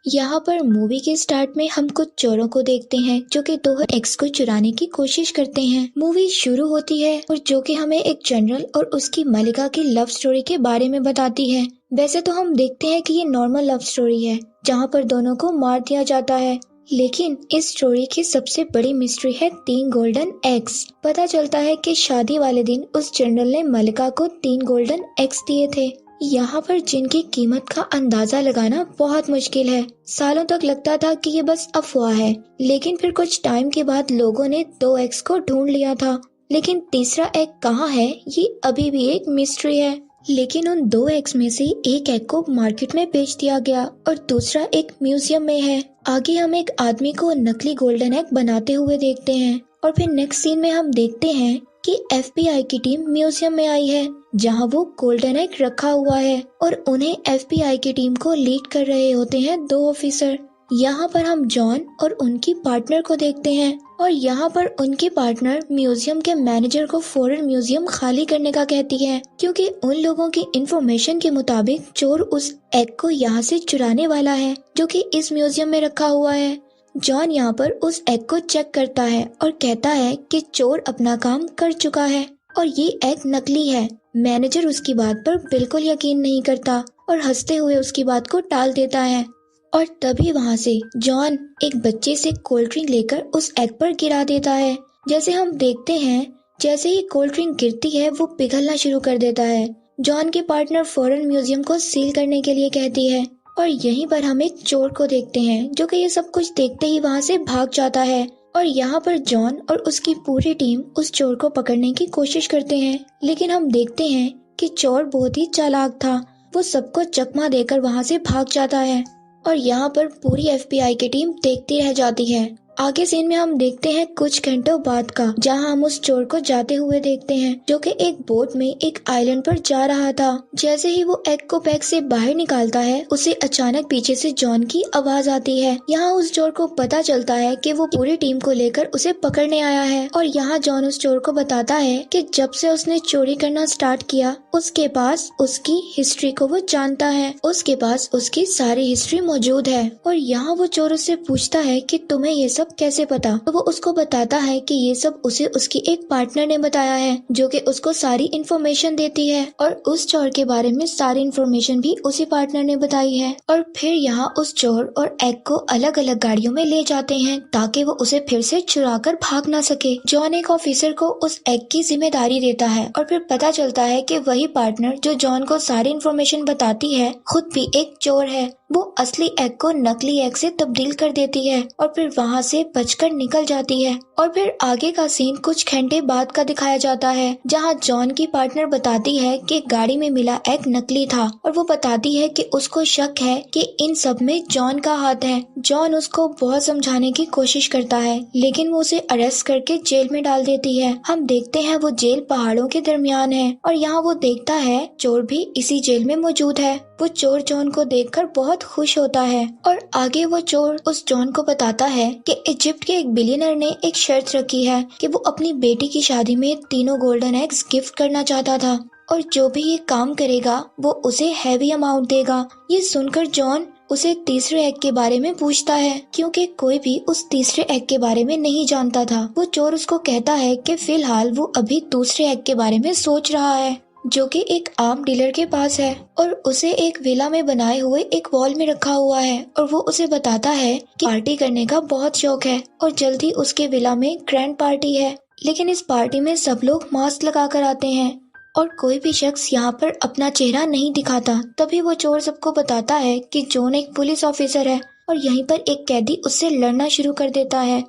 यहाँ पर मूवी के स्टार्ट में हम कुछ चोरों को देखते हैं जो कि दो एक्स को चुराने की कोशिश करते हैं। मूवी शुरू होती है और जो कि हमें एक जनरल और उसकी मलिका की लव स्टोरी के बारे में बताती है। वैसे तो हम देखते हैं कि ये नॉर्मल लव स्टोरी है जहाँ पर दोनों को मार दिया जाता है, लेकिन इस स्टोरी की सबसे बड़ी मिस्ट्री है 3 गोल्डन एग्स। पता चलता है कि शादी वाले दिन उस जनरल ने मलिका को 3 गोल्डन एग्स दिए थे, यहाँ पर जिनकी कीमत का अंदाजा लगाना बहुत मुश्किल है। सालों तक लगता था कि ये बस अफवाह है, लेकिन फिर कुछ टाइम के बाद लोगों ने 2 एग्स को ढूंढ लिया था, लेकिन तीसरा एग कहाँ है ये अभी भी एक मिस्ट्री है। लेकिन उन 2 एग्स में से एक एग को मार्केट में बेच दिया गया और दूसरा एक म्यूजियम में है। आगे हम एक आदमी को नकली गोल्डन एग बनाते हुए देखते हैं और फिर नेक्स्ट सीन में हम देखते हैं कि FBI की टीम म्यूजियम में आई है जहां वो गोल्डन एग रखा हुआ है और उन्हें FBI की टीम को लीड कर रहे होते हैं 2 ऑफिसर। यहाँ पर हम जॉन और उनकी पार्टनर को देखते हैं और यहाँ पर उनकी पार्टनर म्यूजियम के मैनेजर को फौरन म्यूजियम खाली करने का कहती है, क्योंकि उन लोगों की इंफॉर्मेशन के मुताबिक चोर उस एग को यहाँ से चुराने वाला है जो कि इस म्यूजियम में रखा हुआ है। जॉन यहाँ पर उस एग को चेक करता है और कहता है कि चोर अपना काम कर चुका है और ये एग नकली है। मैनेजर उसकी बात पर बिल्कुल यकीन नहीं करता और हंसते हुए उसकी बात को टाल देता है और तभी वहाँ से जॉन एक बच्चे से कोल्ड ड्रिंक लेकर उस एग पर गिरा देता है। जैसे हम देखते हैं जैसे ही कोल्ड ड्रिंक गिरती है वो पिघलना शुरू कर देता है। जॉन के पार्टनर फौरन म्यूजियम को सील करने के लिए कहती है और यहीं पर हम एक चोर को देखते हैं जो कि ये सब कुछ देखते ही वहाँ से भाग जाता है और यहाँ पर जॉन और उसकी पूरी टीम उस चोर को पकड़ने की कोशिश करते हैं, लेकिन हम देखते हैं कि चोर बहुत ही चालाक था। वो सबको चकमा देकर वहाँ से भाग जाता है और यहाँ पर पूरी FBI की टीम देखती रह जाती है। आगे सीन में हम देखते हैं कुछ घंटों बाद का, जहां हम उस चोर को जाते हुए देखते हैं जो कि एक बोट में एक आइलैंड पर जा रहा था। जैसे ही वो एग को पैक से बाहर निकालता है उसे अचानक पीछे से जॉन की आवाज आती है। यहाँ उस चोर को पता चलता है कि वो पूरी टीम को लेकर उसे पकड़ने आया है और यहाँ जॉन उस चोर को बताता है कि जब से उसने चोरी करना स्टार्ट किया उसके पास उसकी हिस्ट्री को वो जानता है, उसके पास उसकी सारी हिस्ट्री मौजूद है। और यहाँ वो चोर उससे पूछता है कि तुम्हें ये सब कैसे पता, तो वो उसको बताता है कि ये सब उसे उसकी एक पार्टनर ने बताया है जो कि उसको सारी इन्फॉर्मेशन देती है और उस चोर के बारे में सारी इन्फॉर्मेशन भी उसी पार्टनर ने बताई है। और फिर यहाँ उस चोर और एग को अलग अलग गाड़ियों में ले जाते हैं ताकि वो उसे फिर से चुरा कर भाग ना सके। जॉन एक ऑफिसर को उस एग की जिम्मेदारी देता है और फिर पता चलता है कि वही पार्टनर जो जॉन को सारी इन्फॉर्मेशन बताती है खुद भी एक चोर है। वो असली एग को नकली एग से तब्दील कर देती है और फिर वहाँ से बचकर निकल जाती है। और फिर आगे का सीन कुछ घंटे बाद का दिखाया जाता है जहाँ जॉन की पार्टनर बताती है कि गाड़ी में मिला एग नकली था और वो बताती है कि उसको शक है कि इन सब में जॉन का हाथ है। जॉन उसको बहुत समझाने की कोशिश करता है लेकिन वो उसे अरेस्ट करके जेल में डाल देती है। हम देखते हैं वो जेल पहाड़ों के दरमियान है और यहाँ वो देखता है चोर भी इसी जेल में मौजूद है। वो चोर जॉन को देखकर बहुत खुश होता है और आगे वो चोर उस जॉन को बताता है कि इजिप्ट के एक बिलियनर ने एक शर्त रखी है कि वो अपनी बेटी की शादी में 3 गोल्डन एग्स गिफ्ट करना चाहता था और जो भी ये काम करेगा वो उसे हैवी अमाउंट देगा। ये सुनकर जॉन उसे तीसरे एग के बारे में पूछता है क्योंकि कोई भी उस तीसरे एग के बारे में नहीं जानता था। वो चोर उसको कहता है कि फिलहाल वो अभी दूसरे एग के बारे में सोच रहा है जो कि एक आर्म डीलर के पास है और उसे एक विला में बनाए हुए एक वॉल में रखा हुआ है और वो उसे बताता है कि पार्टी करने का बहुत शौक है और जल्द ही उसके विला में ग्रैंड पार्टी है। लेकिन इस पार्टी में सब लोग मास्क लगा कर आते हैं और कोई भी शख्स यहाँ पर अपना चेहरा नहीं दिखाता। तभी वो चोर सबको बताता है कि जॉन एक पुलिस ऑफिसर है और यहीं पर एक कैदी उससे लड़ना शुरू कर देता है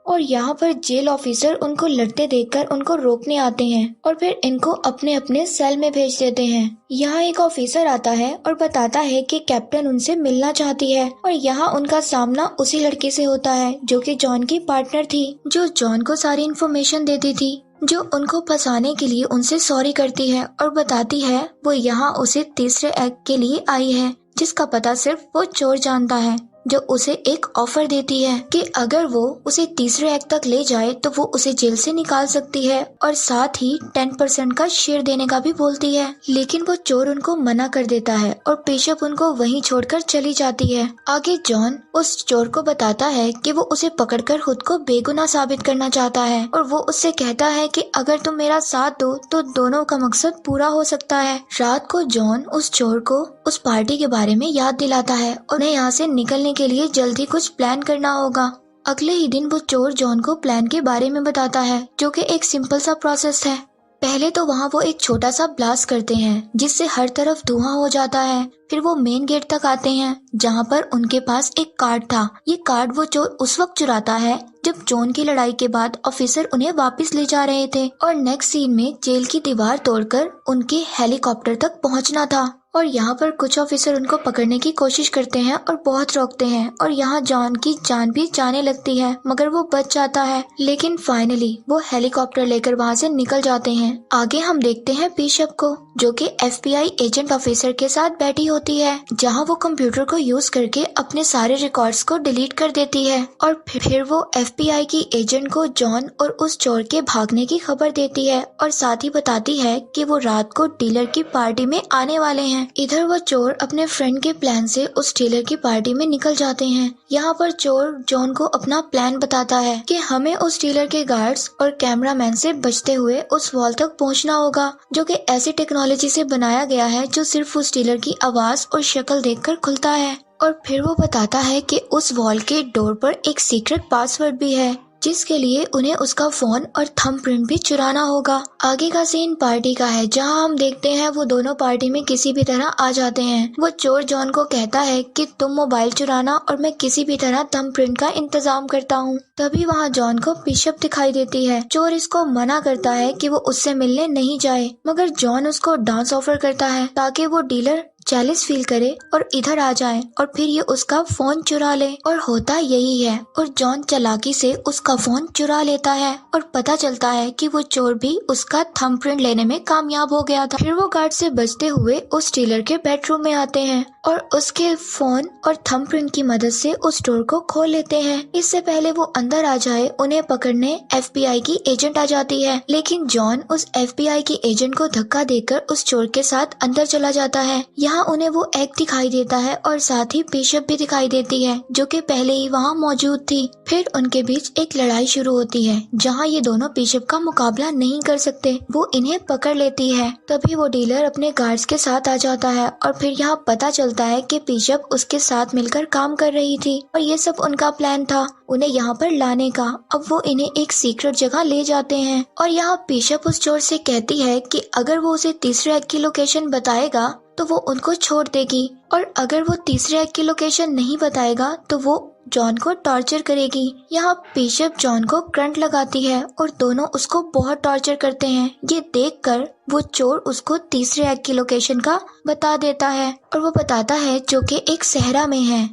और यहाँ पर जेल ऑफिसर उनको लड़ते देखकर उनको रोकने आते हैं और फिर इनको अपने अपने सेल में भेज देते हैं। यहाँ एक ऑफिसर आता है और बताता है कि कैप्टन उनसे मिलना चाहती है और यहाँ उनका सामना उसी लड़की से होता है जो कि जॉन की पार्टनर थी, जो जॉन को सारी इन्फॉर्मेशन देती थी, जो उनको फंसाने के लिए उनसे सॉरी करती है और बताती है वो यहाँ उसे तीसरे एग के लिए आई है जिसका पता सिर्फ वो चोर जानता है। जो उसे एक ऑफर देती है कि अगर वो उसे तीसरे एक्ट तक ले जाए तो वो उसे जेल से निकाल सकती है और साथ ही 10% का शेयर देने का भी बोलती है। लेकिन वो चोर उनको मना कर देता है और पेशअप उनको वहीं छोड़कर चली जाती है। आगे जॉन उस चोर को बताता है कि वो उसे पकड़कर खुद को बेगुनाह साबित करना चाहता है और वो उससे कहता है कि अगर तुम मेरा साथ दो तो दोनों का मकसद पूरा हो सकता है। रात को जॉन उस चोर को उस पार्टी के बारे में याद दिलाता है और उन्हें यहाँ से निकलने के लिए जल्दी कुछ प्लान करना होगा। अगले ही दिन वो चोर जॉन को प्लान के बारे में बताता है, जो कि एक सिंपल सा प्रोसेस है। पहले तो वहाँ वो एक छोटा सा ब्लास्ट करते हैं जिससे हर तरफ धुआं हो जाता है। फिर वो मेन गेट तक आते हैं जहाँ पर उनके पास एक कार्ड था। ये कार्ड वो चोर उस वक्त चुराता है जब जॉन की लड़ाई के बाद ऑफिसर उन्हें वापस ले जा रहे थे और नेक्स्ट सीन में जेल की दीवार तोड़कर उनके हेलीकॉप्टर तक पहुँचना था। और यहाँ पर कुछ ऑफिसर उनको पकड़ने की कोशिश करते हैं और बहुत रोकते हैं और यहाँ जॉन की जान भी जाने लगती है, मगर वो बच जाता है। लेकिन फाइनली वो हेलीकॉप्टर लेकर वहाँ से निकल जाते हैं। आगे हम देखते हैं बिशप को, जो कि FBI एजेंट ऑफिसर के साथ बैठी होती है, जहाँ वो कंप्यूटर को यूज करके अपने सारे रिकॉर्ड्स को डिलीट कर देती है और फिर वो FBI की एजेंट को जॉन और उस चोर के भागने की खबर देती है और साथ ही बताती है कि वो रात को डीलर की पार्टी में आने वाले हैं। इधर वो चोर अपने फ्रेंड के प्लान से उस डीलर की पार्टी में निकल जाते हैं। यहाँ पर चोर जॉन को अपना प्लान बताता है कि हमें उस डीलर के गार्ड्स और कैमरामैन से बचते हुए उस वॉल तक पहुँचना होगा, जो कि ऐसी टेक्नोलॉजी से बनाया गया है जो सिर्फ उस डीलर की आवाज और शक्ल देखकर खुलता है। और फिर वो बताता है कि उस वॉल के डोर पर एक सीक्रेट पासवर्ड भी है, जिसके लिए उन्हें उसका फोन और थंबप्रिंट भी चुराना होगा। आगे का सीन पार्टी का है, जहां हम देखते हैं वो दोनों पार्टी में किसी भी तरह आ जाते हैं। वो चोर जॉन को कहता है कि तुम मोबाइल चुराना और मैं किसी भी तरह थंबप्रिंट का इंतजाम करता हूँ। तभी वहाँ जॉन को बिशप दिखाई देती है। चोर इसको मना करता है कि वो उससे मिलने नहीं जाए, मगर जॉन उसको डांस ऑफर करता है ताकि वो डीलर जेलस फील करे और इधर आ जाए और फिर ये उसका फोन चुरा ले। और होता यही है और जॉन चालाकी से उसका फोन चुरा लेता है और पता चलता है कि वो चोर भी उसका थंबप्रिंट लेने में कामयाब हो गया था। फिर वो गार्ड से बचते हुए उस डीलर के बेडरूम में आते हैं और उसके फोन और थंबप्रिंट की मदद से उस डोर को खोल लेते हैं। इससे पहले वो अंदर आ जाए उन्हें पकड़ने FBI की एजेंट आ जाती है, लेकिन जॉन उस FBI की एजेंट को धक्का देकर उस चोर के साथ अंदर चला जाता है। यहाँ उन्हें वो एग दिखाई देता है और साथ ही बिशप भी दिखाई देती है, जो कि पहले ही वहाँ मौजूद थी। फिर उनके बीच एक लड़ाई शुरू होती है जहाँ ये दोनों बिशप का मुकाबला नहीं कर सकते। वो इन्हें पकड़ लेती है। तभी वो डीलर अपने गार्ड्स के साथ आ जाता है और फिर यहाँ पता चलता है कि बिशप उसके साथ मिलकर काम कर रही थी और ये सब उनका प्लान था उन्हें यहाँ पर लाने का। अब वो इन्हें एक सीक्रेट जगह ले जाते हैं और यहाँ बिशप उस चोर से कहती है कि अगर वो उसे तीसरे एक्ट की लोकेशन बताएगा तो वो उनको छोड़ देगी और अगर वो तीसरे एक्ट की लोकेशन नहीं बताएगा तो वो जॉन को टॉर्चर करेगी। यहाँ बिशप जॉन को करंट लगाती है और दोनों उसको बहुत टॉर्चर करते हैं। ये देखकर वो चोर उसको तीसरे एक्ट की लोकेशन का बता देता है और वो बताता है जो कि एक सहरा में है।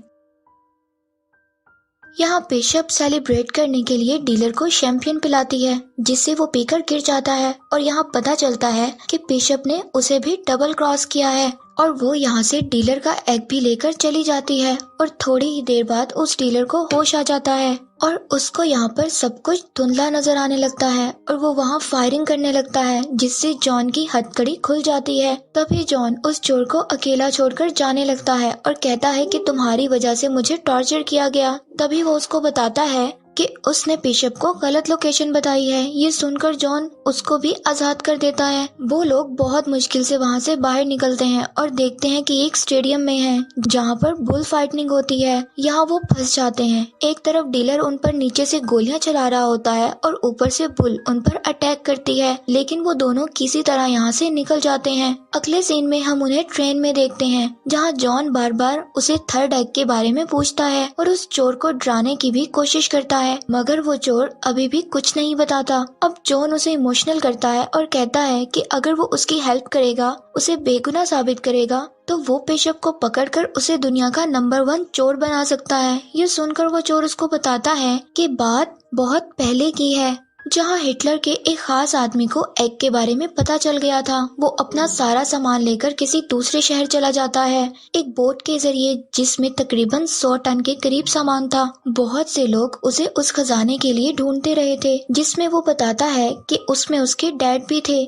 यहाँ बिशप सेलिब्रेट करने के लिए डीलर को शैंपियन पिलाती है, जिससे वो पीकर गिर जाता है और यहाँ पता चलता है कि बिशप ने उसे भी डबल क्रॉस किया है और वो यहाँ से डीलर का एग भी लेकर चली जाती है और थोड़ी ही देर बाद उस डीलर को होश आ जाता है और उसको यहाँ पर सब कुछ धुंधला नजर आने लगता है और वो वहाँ फायरिंग करने लगता है, जिससे जॉन की हथकड़ी खुल जाती है। तभी जॉन उस चोर को अकेला छोड़कर जाने लगता है और कहता है कि तुम्हारी वजह से मुझे टॉर्चर किया गया। तभी वो उसको बताता है कि उसने बिशप को गलत लोकेशन बताई है। ये सुनकर जॉन उसको भी आजाद कर देता है। वो लोग बहुत मुश्किल से वहाँ से बाहर निकलते हैं और देखते हैं कि एक स्टेडियम में है जहाँ पर बुल फाइटिंग होती है। यहाँ वो फंस जाते हैं। एक तरफ डीलर उन पर नीचे से गोलियां चला रहा होता है और ऊपर से बुल उन पर अटैक करती है, लेकिन वो दोनों किसी तरह यहाँ से निकल जाते हैं। अगले सीन में हम उन्हें ट्रेन में देखते हैं, जहाँ जॉन बार बार उसे थर्ड एक्ट के बारे में पूछता है और उस चोर को डराने की भी कोशिश करता है, मगर वो चोर अभी भी कुछ नहीं बताता। अब जॉन उसे इमोशनल करता है और कहता है कि अगर वो उसकी हेल्प करेगा, उसे बेगुनाह साबित करेगा, तो वो बिशप को पकड़कर उसे दुनिया का नंबर 1 चोर बना सकता है। ये सुनकर वो चोर उसको बताता है कि बात बहुत पहले की है, जहाँ हिटलर के एक खास आदमी को एग के बारे में पता चल गया था। वो अपना सारा सामान लेकर किसी दूसरे शहर चला जाता है, एक बोट के जरिए जिसमें तकरीबन 100 टन के करीब सामान था। बहुत से लोग उसे उस खजाने के लिए ढूंढते रहे थे, जिसमें वो बताता है कि उसमें उसके डैड भी थे।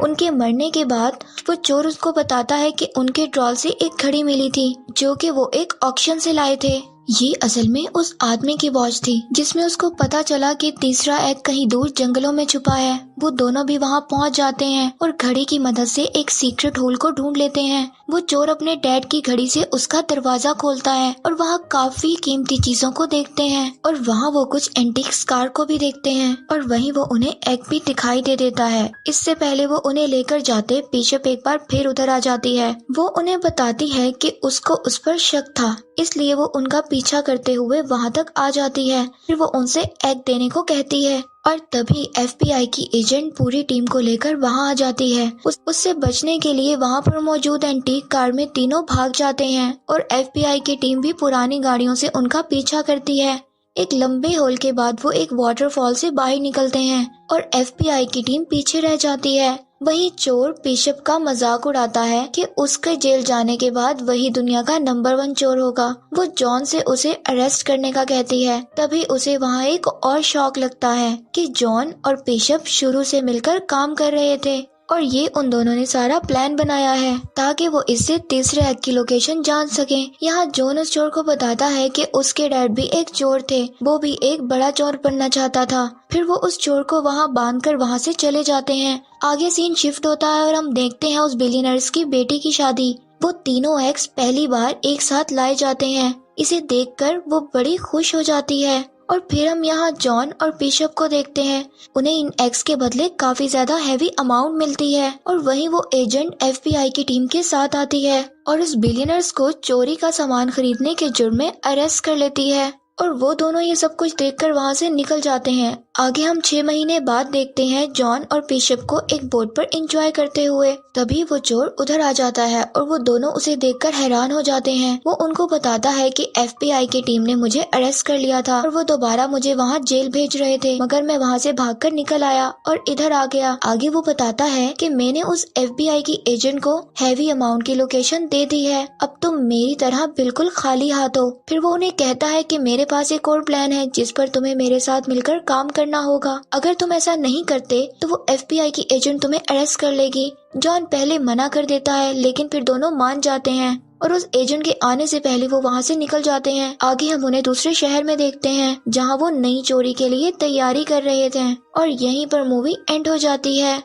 उनके मरने के बाद वो चोर उसको बताता है कि उनके ट्रॉल से एक घड़ी मिली थी, जो कि वो एक ऑक्शन से लाए थे। ये असल में उस आदमी की वॉच थी, जिसमें उसको पता चला कि तीसरा एग कहीं दूर जंगलों में छुपा है। वो दोनों भी वहाँ पहुँच जाते हैं और घड़ी की मदद से एक सीक्रेट होल को ढूंढ लेते हैं। वो चोर अपने डैड की घड़ी से उसका दरवाजा खोलता है और वहाँ काफी कीमती चीजों को देखते हैं, और वहाँ वो कुछ एंटीक कार को भी देखते हैं, और वहीं वो उन्हें एग भी दिखाई दे देता है। इससे पहले वो उन्हें लेकर जाते बिशप एक बार फिर उधर आ जाती है। वो उन्हें बताती है कि उसको उस पर शक था, इसलिए वो उनका पीछा करते हुए वहाँ तक आ जाती है। फिर वो उनसे एग देने को कहती है, और तभी FBI की एजेंट पूरी टीम को लेकर वहाँ आ जाती है। उससे बचने के लिए वहाँ पर मौजूद एंटीक कार में तीनों भाग जाते हैं, और FBI की टीम भी पुरानी गाड़ियों से उनका पीछा करती है। एक लंबे होल के बाद वो एक वाटरफॉल से बाहर निकलते हैं और FBI की टीम पीछे रह जाती है। वहीं चोर बिशप का मजाक उड़ाता है कि उसके जेल जाने के बाद वही दुनिया का नंबर 1 चोर होगा। वो जॉन से उसे अरेस्ट करने का कहती है। तभी उसे वहाँ एक और शॉक लगता है कि जॉन और बिशप शुरू से मिलकर काम कर रहे थे, और ये उन दोनों ने सारा प्लान बनाया है ताकि वो इससे तीसरे एग की लोकेशन जान सकें। यहाँ जॉन उस चोर को बताता है कि उसके डैड भी एक चोर थे, वो भी एक बड़ा चोर बनना चाहता था। फिर वो उस चोर को वहाँ बांधकर वहाँ से चले जाते हैं। आगे सीन शिफ्ट होता है और हम देखते हैं उस बिलियनर्स की बेटी की शादी। वो तीनों एग्स पहली बार एक साथ लाए जाते हैं। इसे देखकर वो बड़ी खुश हो जाती है। और फिर हम यहाँ जॉन और बिशप को देखते हैं। उन्हें इन एग्स के बदले काफी ज्यादा हैवी अमाउंट मिलती है, और वहीं वो एजेंट FBI की टीम के साथ आती है और इस बिलियनर्स को चोरी का सामान खरीदने के जुर्म में अरेस्ट कर लेती है। और वो दोनों ये सब कुछ देखकर वहाँ से निकल जाते हैं। आगे हम 6 महीने बाद देखते हैं जॉन और बिशप को एक बोट पर एंजॉय करते हुए। तभी वो चोर उधर आ जाता है और वो दोनों उसे देखकर हैरान हो जाते हैं। वो उनको बताता है कि FBI की टीम ने मुझे अरेस्ट कर लिया था और वो दोबारा मुझे वहाँ जेल भेज रहे थे, मगर मैं वहाँ से भागकर निकल आया और इधर आ गया। आगे वो बताता है कि मैंने उस FBI की एजेंट को हैवी अमाउंट की लोकेशन दे दी है, अब तुम मेरी तरह बिल्कुल खाली हाथ हो। फिर वो उन्हें कहता है कि मेरे पास एक और प्लान है जिस पर तुम्हें मेरे साथ मिलकर काम करना होगा। अगर तुम ऐसा नहीं करते तो वो FBI की एजेंट तुम्हें अरेस्ट कर लेगी। जॉन पहले मना कर देता है, लेकिन फिर दोनों मान जाते हैं और उस एजेंट के आने से पहले वो वहाँ से निकल जाते हैं। आगे हम उन्हें दूसरे शहर में देखते हैं जहाँ वो नई चोरी के लिए तैयारी कर रहे थे, और यहीं पर मूवी एंड हो जाती है।